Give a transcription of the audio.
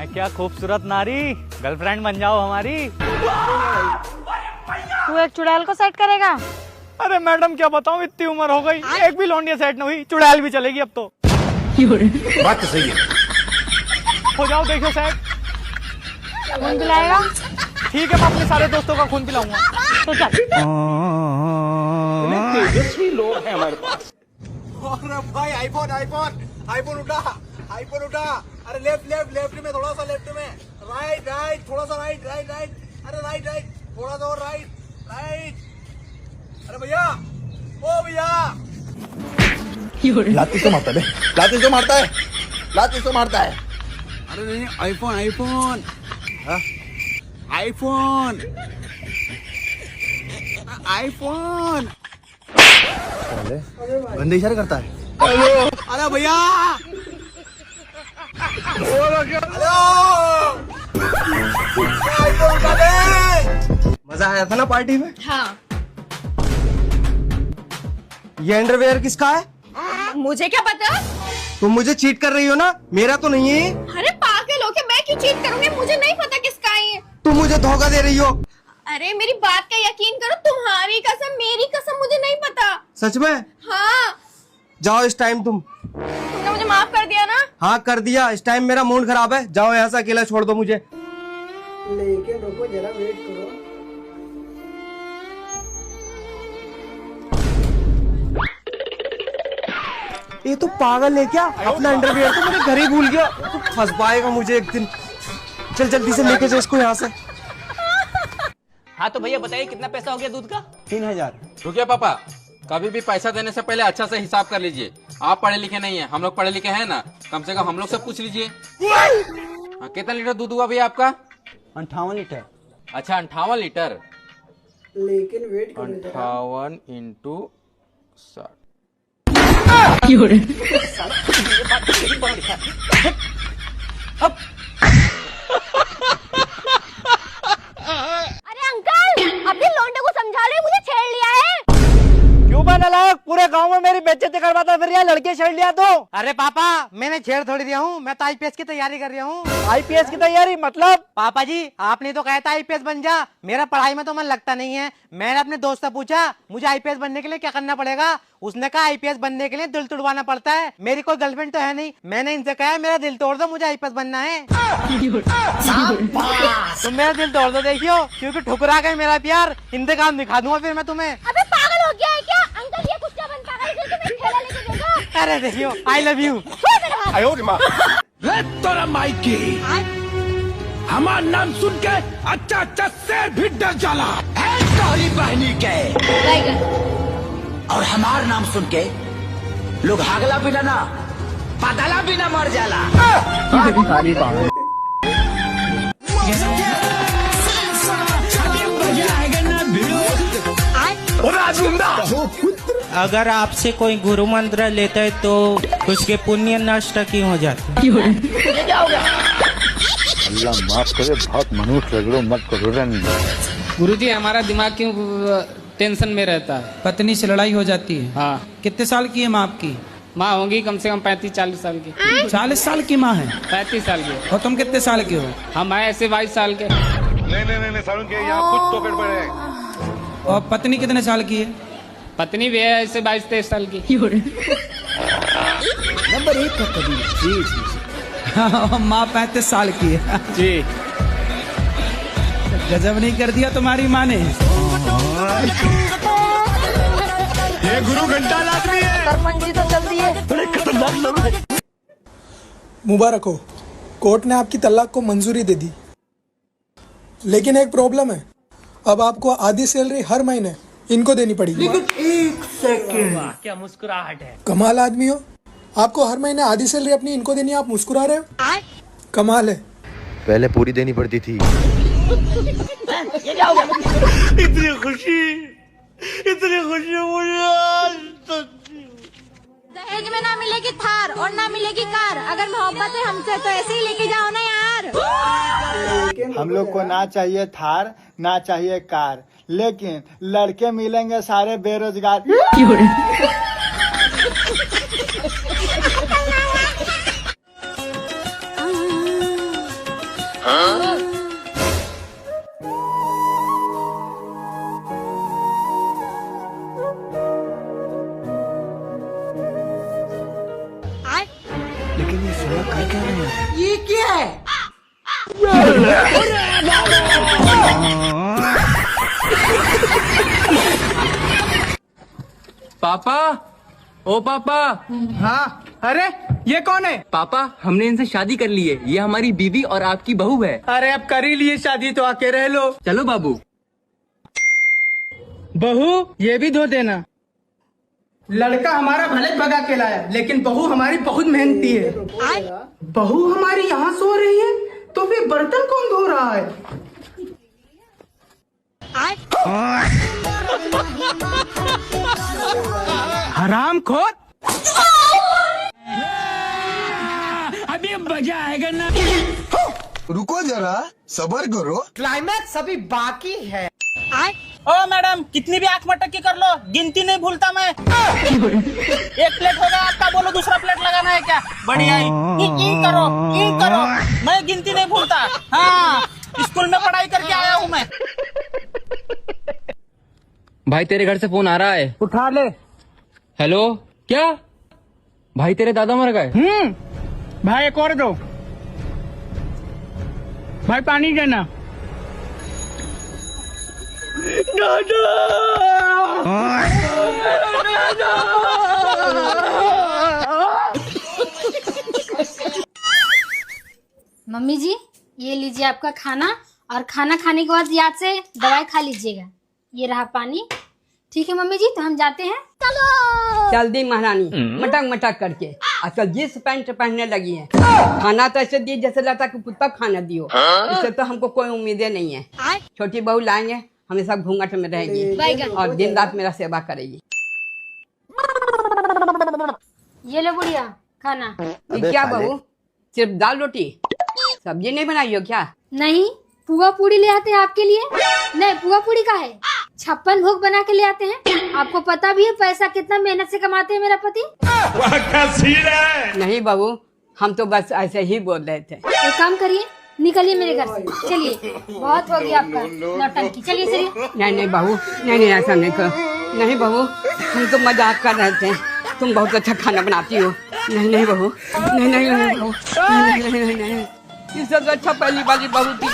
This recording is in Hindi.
मैं क्या खूबसूरत नारी, गर्लफ्रेंड बन जाओ हमारी। तू एक चुड़ैल को सेट करेगा? अरे मैडम क्या बताऊं, इतनी उम्र हो गई, एक भी लौंडिया सेट नहीं हुई, चुड़ैल भी चलेगी अब तो। बात तो सही है। हो जाओ देखो सेट। खून पिलाएगा? ठीक है, मैं अपने सारे दोस्तों का खून पिलाऊंगा। तो चल। तेजस्वी लोग हैं हमारे पास। अरे भाई आईफोन आईफोन आईफोन उठा, आईफोन उठा। अरे लेफ्ट लेफ्ट लेफ्ट में, थोड़ा सा लेफ्ट में, राइट राइट, थोड़ा सा राइट राइट राइट, अरे राइट राइट, थोड़ा सा और राइट राइट। अरे भैया, ओ भैया। लाती तो मारता है, लाती तो मारता है, लाती तो मारता है। अरे नहीं, आईफोन आईफोन आईफोन आईफोन। गंदे इशारे करता है। अरे भैया, हेलो, आईफोन उठा दे। मजा आया था ना पार्टी में? हाँ। ये अंडरवेयर किसका है? मुझे क्या पता? तुम मुझे चीट कर रही हो ना, मेरा तो नहीं है। अरे पागल हो क्या? मैं क्यों चीट करूंगी? मुझे नहीं पता किसका है ये। तुम मुझे धोखा दे रही हो। अरे मेरी बात का यकीन करो, तुम्हारी कसम मेरी कसम, मुझे नहीं पता। सच में? हाँ। जाओ इस टाइम तुमने मुझे माफ कर दिया ना? हाँ कर दिया, इस टाइम मेरा मूड खराब है। जाओ यहाँ से अकेला छोड़ दो मुझे। लेकिन रुको जरा, वेट करो। ये तो पागल है क्या? अपना अंडरवियर तो मेरे घर ही भूल गया। तो फंस पाएगा मुझे एक दिन। चल जल्दी से लेके जा इसको यहाँ से। हाँ तो भैया बताइए कितना पैसा हो गया दूध का? 3000। रुकिए पापा, कभी भी पैसा देने से पहले अच्छा से हिसाब कर लीजिए। आप पढ़े लिखे नहीं है, हम लोग पढ़े लिखे हैं ना, कम से कम हम लोग से पूछ लीजिए। हाँ, कितना लीटर दूध हुआ भैया आपका? 58 लीटर। अच्छा 58 लीटर। लेकिन वेट करो जरा। 58 इंटू 60। अरे अंकल, अपने लौंडे को समझा रहे, मुझे छेड़ लिया है। क्यों बा नालायक, पूरे गांव में मेरी बेइज्जती करवाता फिर, यहाँ लड़के छेड़ लिया तो। अरे पापा, मैंने छेड़ थोड़ी दिया हूँ, मैं तो आईपीएस की तैयारी कर रहा हूँ। आईपीएस की तैयारी मतलब? पापा जी, आपने तो कहा था आईपीएस बन जा, मेरा पढ़ाई में तो मन लगता नहीं है। मैंने अपने दोस्त से पूछा मुझे आईपीएस बनने के लिए क्या करना पड़ेगा। उसने कहा आईपीएस बनने के लिए दिल तोड़वाना पड़ता है। मेरी कोई गर्लफ्रेंड तो है नहीं। मैंने इनसे कहा मेरा दिल तोड़ दो, मुझे आईपीएस बनना है। तुम मेरा दिल तोड़ दो देखियो, क्योंकि ठुकरा गए मेरा प्यार। इंतकाम दिखा दूंगा फिर मैं तुम्हें। अबे पागल हो गया है क्या? अंकल ये कुछ क्या बनता है? तुम्हें ठेला लेके देगा। अरे देखियो, आई लव यू। तोरा माइकी, हमार नाम सुन के अच्छा अच्छा शेर भी डर जाला है। तोरी बहनी के और हमार नाम सुन के लोग हागला बिना ना, पादला बिना मर जाला। अगर आपसे कोई गुरु मंत्र लेता है तो उसके पुण्य नष्ट क्यों हो जाते? अल्लाह माफ करे, बहुत मनुष्य रगड़ो मत करो। गुरुजी हमारा दिमाग क्यों टेंशन में रहता है? पत्नी से लड़ाई हो जाती है। हाँ। कितने साल की है माँ आपकी? माँ होंगी कम से कम 35-40 साल की। 40 साल की माँ है? 35 साल की। और तुम कितने साल के हो? हम आए ऐसे 22 साल के। नहीं सारुण के यहाँ कुछ तो गड़बड़ है। और पत्नी कितने साल की है? पत्नी भी है ऐसे 22-23 साल की। नंबर 1 का कबीर। जी माँ 35 साल की है। जी। गजब नहीं कर दिया तुम्हारी माँ ने। ये गुरु घंटा आदमी है। सरपंच जी तो जल्दी है। बड़े खतरनाक लोग हैं। मुबारक हो, कोर्ट ने आपकी तलाक को मंजूरी दे दी। लेकिन एक प्रॉब्लम है, अब आपको आधी सैलरी हर महीने इनको देनी पड़ेगी। एक सेकंड, क्या मुस्कुराहट है। कमाल आदमी हो, आपको हर महीने आधी सैलरी अपनी इनको देनी है, आप मुस्कुरा रहे हो। कमाल है। पहले पूरी देनी पड़ती थी। इतनी खुशी मुझे आज तक। दहेज में ना मिलेगी थार और ना मिलेगी कार। अगर मोहब्बत है हमसे तो ऐसे ही लेके जाओ ना यार। हम लोग को ना चाहिए थार, ना चाहिए कार, लेकिन लड़के मिलेंगे सारे बेरोजगार। ये क्या है? पापा, ओ पापा। हाँ, अरे ये कौन है? पापा, हमने इनसे शादी कर ली है। ये हमारी बीवी और आपकी बहू है। अरे अब कर ही लिए शादी तो आके रह लो। चलो बाबू। बहू ये भी धो देना। लड़का हमारा भले भगा के लाया, लेकिन बहू हमारी बहुत मेहनती है। बहू हमारी यहाँ सो रही है, तो फिर बर्तन कौन धो रहा है? हरामखोर। अभी मजा आएगा ना। रुको जरा, सबर करो। क्लाइमैक्स अभी बाकी है। ओ मैडम, कितनी भी आंख मटकी कर लो, गिनती नहीं भूलता मैं। एक प्लेट होगा आपका, बोलो दूसरा प्लेट लगाना है क्या? बढ़िया ही करो, मैं गिनती नहीं भूलता। हाँ, स्कूल में पढ़ाई करके आया हूँ मैं। भाई तेरे घर से फोन आ रहा है, उठा ले। हेलो, क्या भाई तेरे दादा मर गए? भाई एक और दो। भाई पानी देना। मम्मी जी ये लीजिए आपका खाना, और खाना खाने के बाद याद से दवाई खा लीजिएगा। ये रहा पानी। ठीक है मम्मी जी, तो हम जाते हैं। चलो जल्दी महारानी, मटक मटक करके आजकल जींस पैंट पहनने लगी है। खाना तो ऐसे दिए जैसे लगता कि कुत्ता खाना दियो। इससे तो हमको कोई उम्मीदें नहीं है। छोटी बहू लाएंगे, हमेशा घूंघट में रहेगी और दिन रात मेरा सेवा करेगी। ये लो बुढ़िया खाना। क्या बहू, सिर्फ दाल रोटी, सब्जी नहीं बनाई हो क्या? नहीं, पुआ पूड़ी ले आते हैं आपके लिए। नहीं, पुआ पूड़ी का है, 56 भोग बना के ले आते हैं। आपको पता भी है पैसा कितना मेहनत से कमाते हैं मेरा पति। नहीं बहू, हम तो बस ऐसे ही बोल रहे थे। एक काम करिए, निकलिए मेरे घर से। चलिए, बहुत हो गया आपका नौटंकी। चलिए चलिए। नहीं बहू, नहीं ऐसा नहीं करो। नहीं बहू, हम तो मजाक कर रहे थे। तुम बहुत अच्छा खाना बनाती हो। नहीं बहू, नहीं बहू, नहीं। इससे तो अच्छा पहली वाली बहू थी।